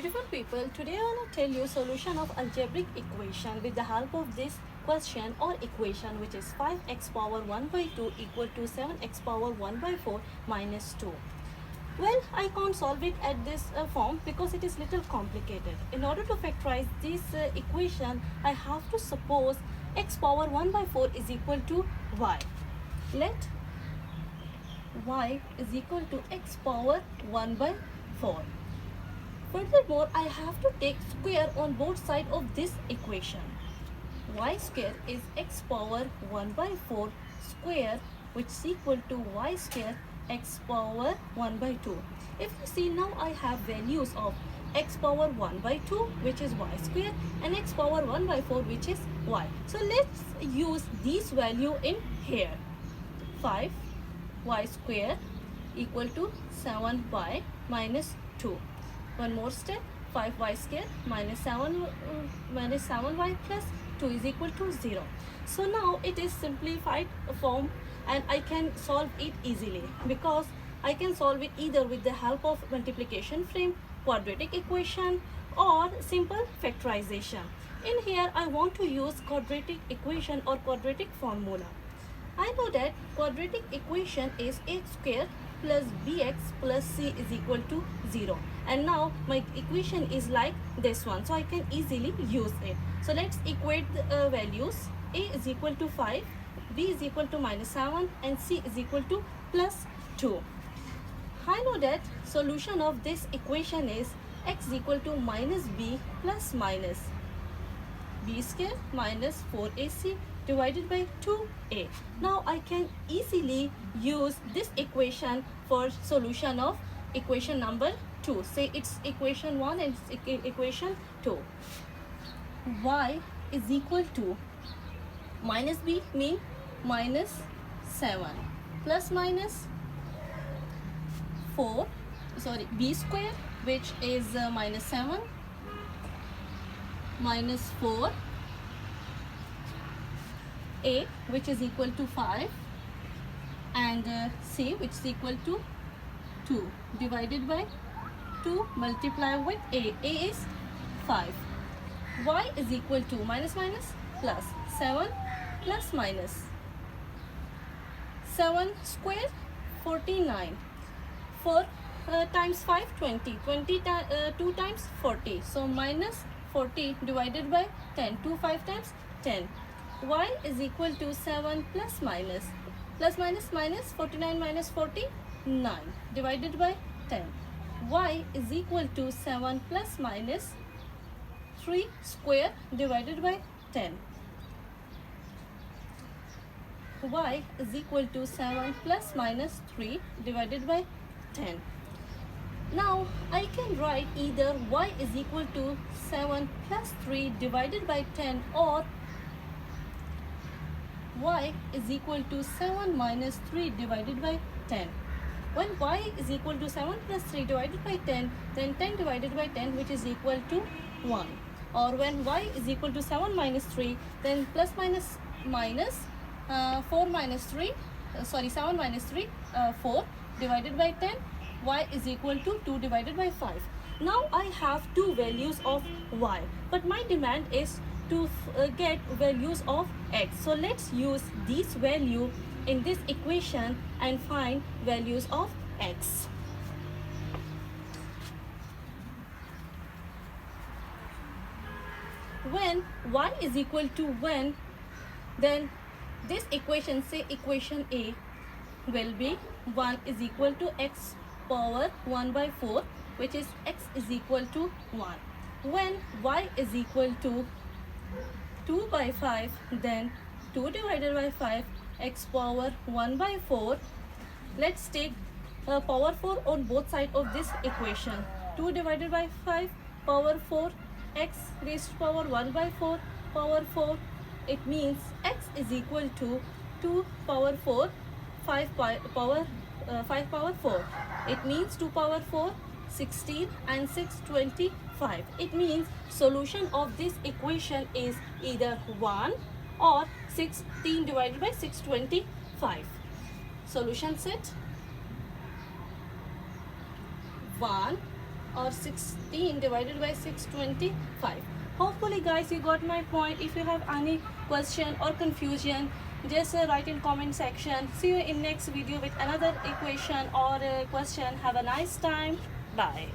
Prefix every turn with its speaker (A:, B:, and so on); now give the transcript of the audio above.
A: Beautiful people, today I want to tell you solution of algebraic equation with the help of this question or equation, which is 5x power 1 by 2 equal to 7x power 1 by 4 minus 2. Well, I can't solve it at this form because it is little complicated. In order to factorize this equation, I have to suppose x power 1 by 4 is equal to y. Let y is equal to x power 1 by 4. Furthermore, I have to take square on both sides of this equation. Y square is x power 1 by 4 square, which is equal to y square x power 1 by 2. If you see, now I have values of x power 1 by 2, which is y square, and x power 1 by 4, which is y. So let's use these value in here. 5y square equal to 7y minus 2. One more step, 5y square minus 7y plus 2 is equal to 0. So now it is simplified form and I can solve it easily because I can solve it either with the help of multiplication frame, quadratic equation, or simple factorization. In here I want to use quadratic equation or quadratic formula. I know that quadratic equation is a square plus bx plus c is equal to 0, and now my equation is like this one, so I can easily use it. So let's equate the values. A is equal to 5, b is equal to minus 7, and c is equal to plus 2. I know that solution of this equation is x is equal to minus b plus minus b square minus 4ac divided by 2a. Now I can easily use this equation for solution of equation number 2. Say it's equation 1 and it's equation 2. Y is equal to minus b mean minus 7 plus minus 4, b square, which is minus 7 minus 4, a, which is equal to 5, and c, which is equal to 2 divided by 2 multiplied with a. A is 5. Y is equal to minus minus plus 7 plus minus 7 square 49. 4 times 5 20. 2 times 40. So minus 40 divided by 10. 2 5 times 10. Y is equal to 7 plus minus 49 minus 49 divided by 10. Y is equal to 7 plus minus 3 square divided by 10. Y is equal to 7 plus minus 3 divided by 10. Now I can write either y is equal to 7 plus 3 divided by 10, or y is equal to 7 minus 3 divided by 10. When y is equal to 7 plus 3 divided by 10, then 10 divided by 10, which is equal to 1. Or when y is equal to 7 minus 3, then plus minus 4 minus 3, 7 minus 3, 4 divided by 10, y is equal to 2 divided by 5. Now I have two values of y, but my demand is to get values of x. So let's use this value in this equation and find values of x. When y is equal to 1, then this equation, say equation A, will be 1 is equal to x power 1 by 4, which is x is equal to 1. When y is equal to 2 by 5, then 2 divided by 5 x power 1 by 4. Let's take power 4 on both sides of this equation. 2 divided by 5 power 4, x raised to power 1 by 4 power 4. It means x is equal to 2 power 4, 5 power 4. It means 2 power 4, 16, and 6 25. It means solution of this equation is either 1 or 16 divided by 625. Solution set 1 or 16 divided by 625. Hopefully guys you got my point. If you have any question or confusion, just write in comment section. See you in next video with another equation or question. Have a nice time. Bye.